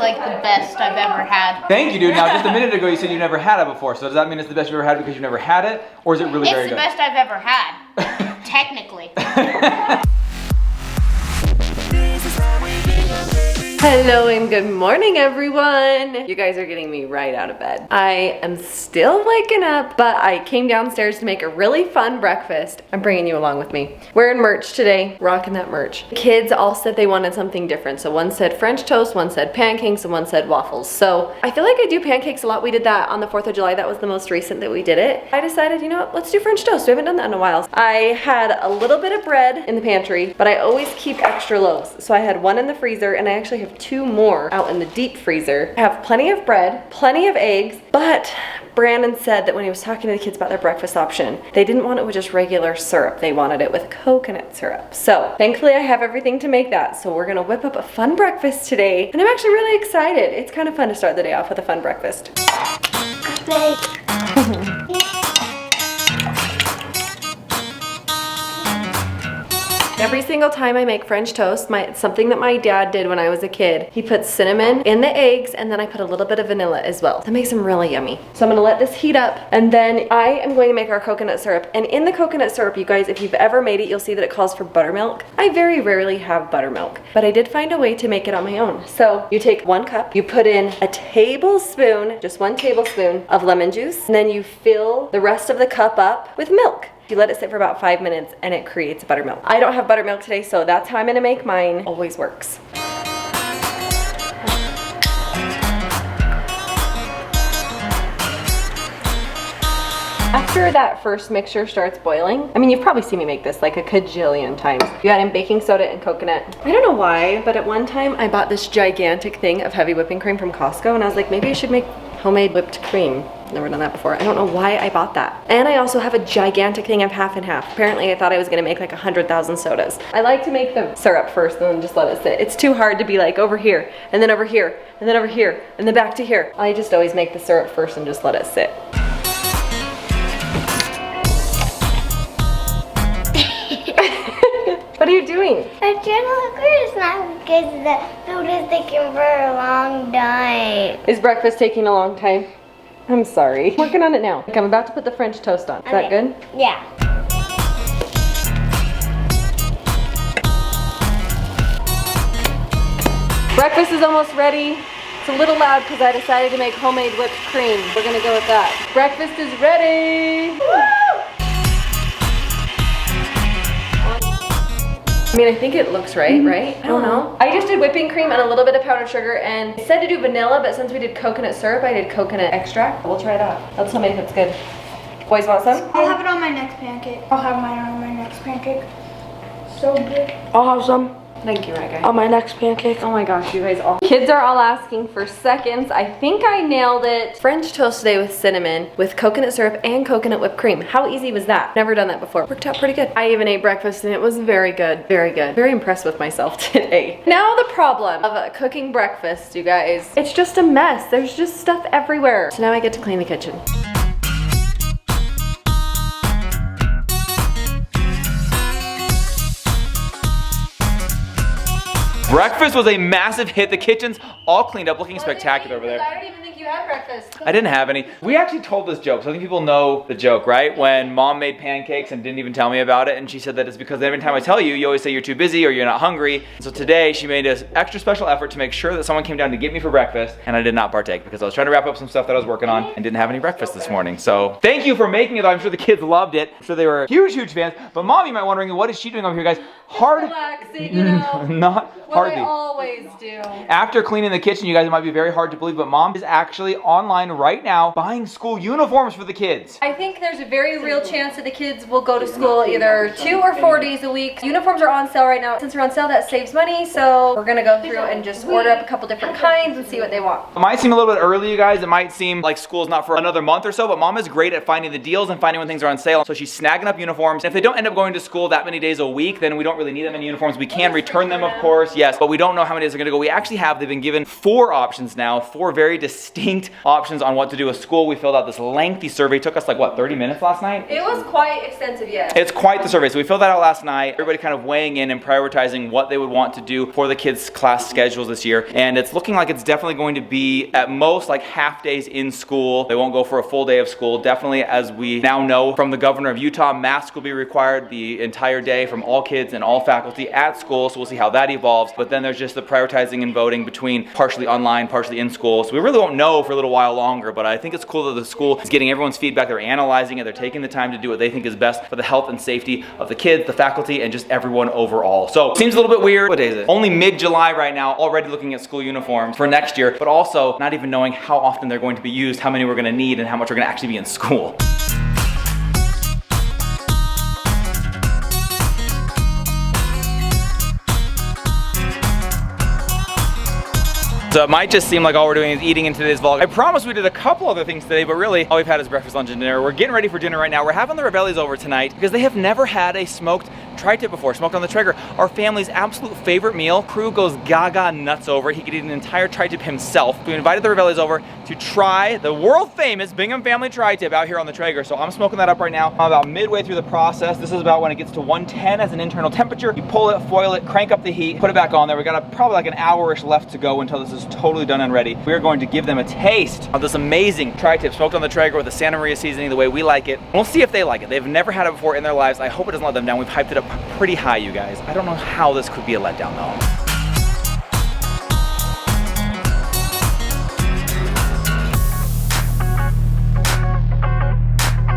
like the best I've ever had. Thank you, dude. Now, just a minute ago, you said you never had it before. So does that mean it's the best you've ever had because you never had it? Or is it really very good? It's the best I've ever had, technically. Hello and good morning, everyone. You guys are getting me right out of bed. I am still waking up, but I came downstairs to make a really fun breakfast. I'm bringing you along with me. Wearing merch today, rocking that merch. The kids all said they wanted something different. So one said French toast, one said pancakes, and one said waffles. So I feel like I do pancakes a lot. We did that on the 4th of July. That was the most recent that we did it. I decided, you know what, let's do French toast. We haven't done that in a while. I had a little bit of bread in the pantry, but I always keep extra loaves. So I had one in the freezer, and I actually have 2 more out in the deep freezer. I have plenty of bread, plenty of eggs, but Brandon said that when he was talking to the kids about their breakfast option, they didn't want it with just regular syrup. They wanted it with coconut syrup. So thankfully I have everything to make that. So we're gonna whip up a fun breakfast today. And I'm actually really excited. It's kind of fun to start the day off with a fun breakfast. Every single time I make French toast, something that my dad did when I was a kid, he puts cinnamon in the eggs, and then I put a little bit of vanilla as well. That makes them really yummy. So I'm gonna let this heat up, and then I am going to make our coconut syrup. And in the coconut syrup, you guys, if you've ever made it, you'll see that it calls for buttermilk. I very rarely have buttermilk, but I did find a way to make it on my own. So you take 1 cup, you put in a tablespoon, just 1 tablespoon of lemon juice, and then you fill the rest of the cup up with milk. You let it sit for about 5 minutes and it creates buttermilk. I don't have buttermilk today, so that's how I'm gonna make mine. Always works. After that first mixture starts boiling, I mean, you've probably seen me make this like a cajillion times. You add in baking soda and coconut. I don't know why, but at one time I bought this gigantic thing of heavy whipping cream from Costco, and I was like, maybe I should make homemade whipped cream. Never done that before. I don't know why I bought that. And I also have a gigantic thing of half and half. Apparently I thought I was gonna make like 100,000 sodas. I like to make the syrup first and then just let it sit. It's too hard to be like over here, and then over here, and then over here, and then back to here. I just always make the syrup first and just let it sit. What are you doing? I'm trying to look where it's not because the food is taking for a long time. Is breakfast taking a long time? I'm sorry. Working on it now. I'm about to put the French toast on. Is that good? Yeah. Breakfast is almost ready. It's a little loud because I decided to make homemade whipped cream. We're gonna go with that. Breakfast is ready. Woo! I mean, I think it looks right? I don't know. I just did whipping cream and a little bit of powdered sugar, and it said to do vanilla, but since we did coconut syrup, I did coconut extract. We'll try it out. That'll tell me if it's good. Boys want some? I'll have it on my next pancake. I'll have mine on my next pancake. So good. I'll have some. Thank you, right guy. On my next pancake. Oh my gosh, you guys all. Kids are all asking for seconds. I think I nailed it. French toast today with cinnamon, with coconut syrup and coconut whipped cream. How easy was that? Never done that before. Worked out pretty good. I even ate breakfast and it was very good. Very good. Very impressed with myself today. Now the problem of cooking breakfast, you guys. It's just a mess. There's just stuff everywhere. So now I get to clean the kitchen. Breakfast was a massive hit. The kitchen's all cleaned up, looking spectacular over there. I don't even think you had breakfast. I didn't have any. We actually told this joke, so I think people know the joke, right? When mom made pancakes and didn't even tell me about it, and she said that it's because every time I tell you, you always say you're too busy or you're not hungry. So today she made an extra special effort to make sure that someone came down to get me for breakfast, and I did not partake because I was trying to wrap up some stuff that I was working on and didn't have any breakfast this morning. So thank you for making it. I'm sure the kids loved it. I'm sure they were huge, huge fans. But mom, you might be wondering, what is she doing over here, guys? Hard. Relaxing, you know. Not hardly. I always do. After cleaning the kitchen, you guys, it might be very hard to believe, but mom is actually online right now buying school uniforms for the kids. I think there's a very real chance that the kids will go to school either 2 or 4 days a week. Uniforms are on sale right now. Since they're on sale, that saves money, so we're gonna go through and just order up a couple different kinds and see what they want. It might seem a little bit early, you guys. It might seem like school's not for another month or so, but mom is great at finding the deals and finding when things are on sale. So she's snagging up uniforms. If they don't end up going to school that many days a week, then we don't really need them in uniforms. We can return them, of course, yes, but we don't know how many days they're gonna go. We actually have, they've been given 4 options now, 4 very distinct distinct options on what to do with school. We filled out this lengthy survey. It took us like, what, 30 minutes last night? It was quite extensive, yes. It's quite the survey. So we filled that out last night. Everybody kind of weighing in and prioritizing what they would want to do for the kids' class schedules this year. And it's looking like it's definitely going to be at most like half days in school. They won't go for a full day of school. Definitely, as we now know from the governor of Utah, masks will be required the entire day from all kids and all faculty at school. So we'll see how that evolves. But then there's just the prioritizing and voting between partially online, partially in school. So we really won't know for a little while longer, but I think it's cool that the school is getting everyone's feedback. They're analyzing it. They're taking the time to do what they think is best for the health and safety of the kids, the faculty, and just everyone overall. So seems a little bit weird. What day is it? Only mid-July right now, already looking at school uniforms for next year, but also not even knowing how often they're going to be used, how many we're going to need, and how much we're going to actually be in school. So it might just seem like all we're doing is eating in today's vlog. I promise we did a couple other things today, but really all we've had is breakfast, lunch, and dinner. We're getting ready for dinner right now. We're having the Ravellis over tonight because they have never had a smoked tri-tip before, smoked on the Traeger. Our family's absolute favorite meal. Crew goes gaga nuts over it. He could eat an entire tri-tip himself. We invited the Ravellis over to try the world famous Bingham family tri-tip out here on the Traeger. So I'm smoking that up right now. I'm about midway through the process. This is about when it gets to 110 as an internal temperature. You pull it, foil it, crank up the heat, put it back on there. We got probably like an hour-ish left to go until this is totally done and ready. We're going to give them a taste of this amazing tri-tip smoked on the Traeger with the Santa Maria seasoning the way we like it. We'll see if they like it. They've never had it before in their lives. I hope it doesn't let them down. We've hyped it up pretty high, you guys. I don't know how this could be a letdown though.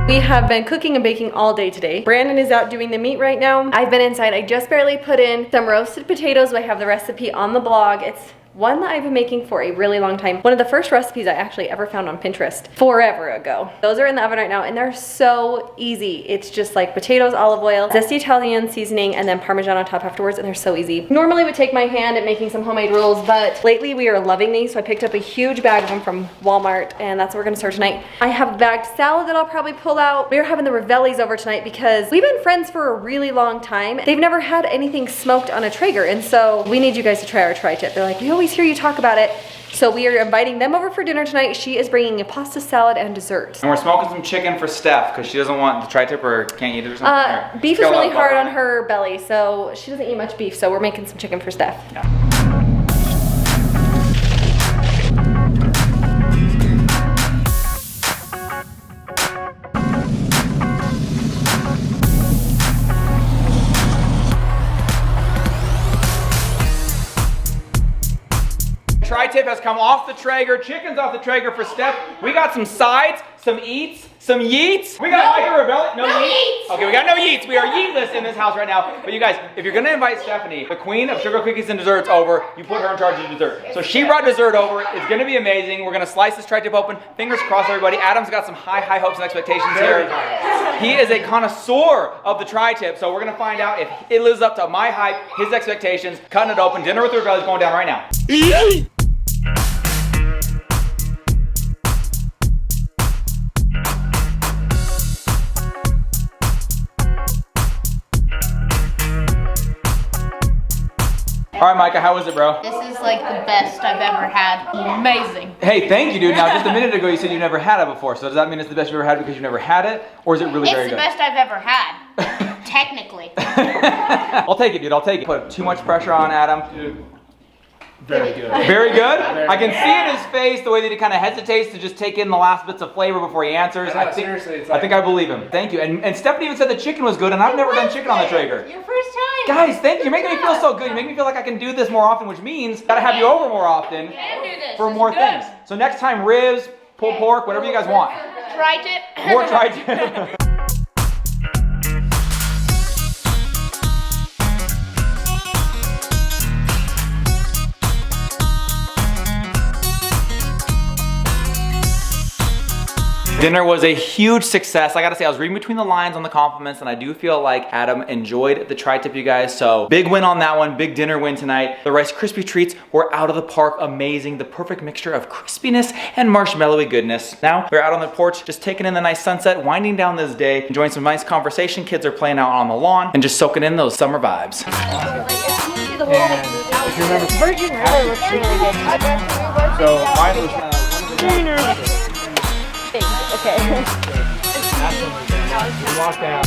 We have been cooking and baking all day today. Brandon is out doing the meat right now. I've been inside. I just barely put in some roasted potatoes. I have the recipe on the blog. It's one that I've been making for a really long time. One of the first recipes I actually ever found on Pinterest forever ago. Those are in the oven right now and they're so easy. It's just like potatoes, olive oil, zesty Italian seasoning, and then Parmesan on top afterwards, and they're so easy. Normally would take my hand at making some homemade rolls, but lately we are loving these, so I picked up a huge bag of them from Walmart, and that's what we're gonna start tonight. I have a bagged salad that I'll probably pull out. We're having the Ravellis over tonight because we've been friends for a really long time. They've never had anything smoked on a Traeger, and so we need you guys to try our tri-tip. They're like, we always hear you talk about it. So we are inviting them over for dinner tonight. She is bringing a pasta salad and dessert. And we're smoking some chicken for Steph because she doesn't want the tri-tip or can't eat it or something. Beef is really hard on her belly, so she doesn't eat much beef, so we're making some chicken for Steph. Yeah. Tri-tip has come off the Traeger. Chicken's off the Traeger for Steph. We got some sides, some eats, some yeets. We got Micah Ravelli. No yeets. Okay, we got no yeets. We are yeetless in this house right now. But you guys, if you're gonna invite Stephanie, the queen of sugar cookies and desserts, over, you put her in charge of dessert. So she brought dessert over. It's gonna be amazing. We're gonna slice this tri-tip open. Fingers crossed, everybody. Adam's got some high hopes and expectations here. He is a connoisseur of the tri-tip, so we're gonna find out if it lives up to my hype, his expectations. Cutting it open. Dinner with the Ravellis going down right now. All right, Micah, how was it, bro? This is like the best I've ever had. Amazing. Hey, thank you, dude. Now, just a minute ago, you said you never had it before. So does that mean it's the best you've ever had because you've never had it? Or is it really very It's the good? best I've ever had. Technically. I'll take it, dude. I'll take it. Put too much pressure on Adam. Dude, very good. Very good? I can see in his face the way that he kind of hesitates to just take in the last bits of flavor before he answers. I know, seriously, it's like- I think I believe him. Thank you. And Stephanie even said the chicken was good, and I've never done chicken on the Traeger. Your first time. Guys, thank you. You're making me feel so good. You make me feel like I can do this more often, which means gotta have you over more often Can do this. for It's more good. things. So next time, ribs, pulled pork, whatever you guys want. Tried it. More tri-tip. Dinner was a huge success. I gotta say, I was reading between the lines on the compliments, and I do feel like Adam enjoyed the tri-tip, you guys. So big win on that one, big dinner win tonight. The Rice Krispie treats were out of the park, amazing. The perfect mixture of crispiness and marshmallowy goodness. Now we're out on the porch, just taking in the nice sunset, winding down this day, enjoying some nice conversation. Kids are playing out on the lawn and just soaking in those summer vibes. If you remember, Virgin River looks really good. so mine was Walk down.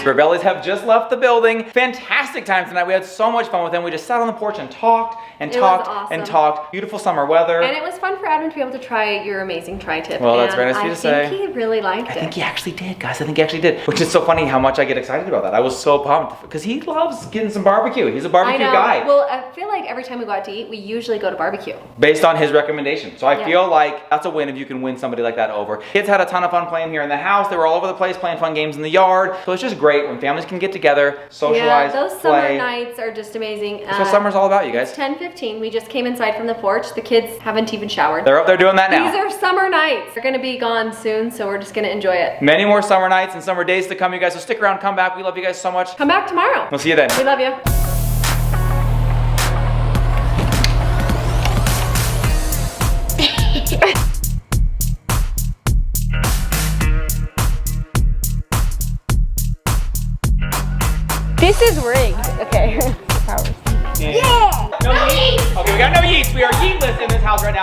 Rebellies have just left the building. Fantastic time tonight. We had so much fun with them. We just sat on the porch and talked and It was talked awesome. and talked. Beautiful summer weather. And it was fun for Adam to be able to try your amazing tri-tip. Well, that's and very nice of you to say. I think he really liked I it. think he actually did, guys. I think he actually did. Which is so funny how much I get excited about that. I was so pumped because he loves getting some barbecue. He's a I barbecue know. guy. Well, I feel like every time we go out to eat, we usually go to barbecue. Based on his recommendation. So I Yeah. feel like that's a win if you can win somebody like that over. Kids had a ton of fun playing here in the house. They were all over the place playing fun games in the yard. So it's just great when families can get together, socialize, Yeah, those summer play. nights are just amazing. That's what summer's all about, you guys. 10:15. We just came inside from the porch. The kids haven't even showered. They're up there doing that now. These are summer nights. They're gonna be gone soon, so we're just gonna enjoy it. Many more summer nights and summer days to come, you guys. So stick around, come back. We love you guys so much. Come back tomorrow. We'll see you then. We love you. This is rigged. Okay. No yeets. Okay, we got no yeets. We are yeetless in this house right now.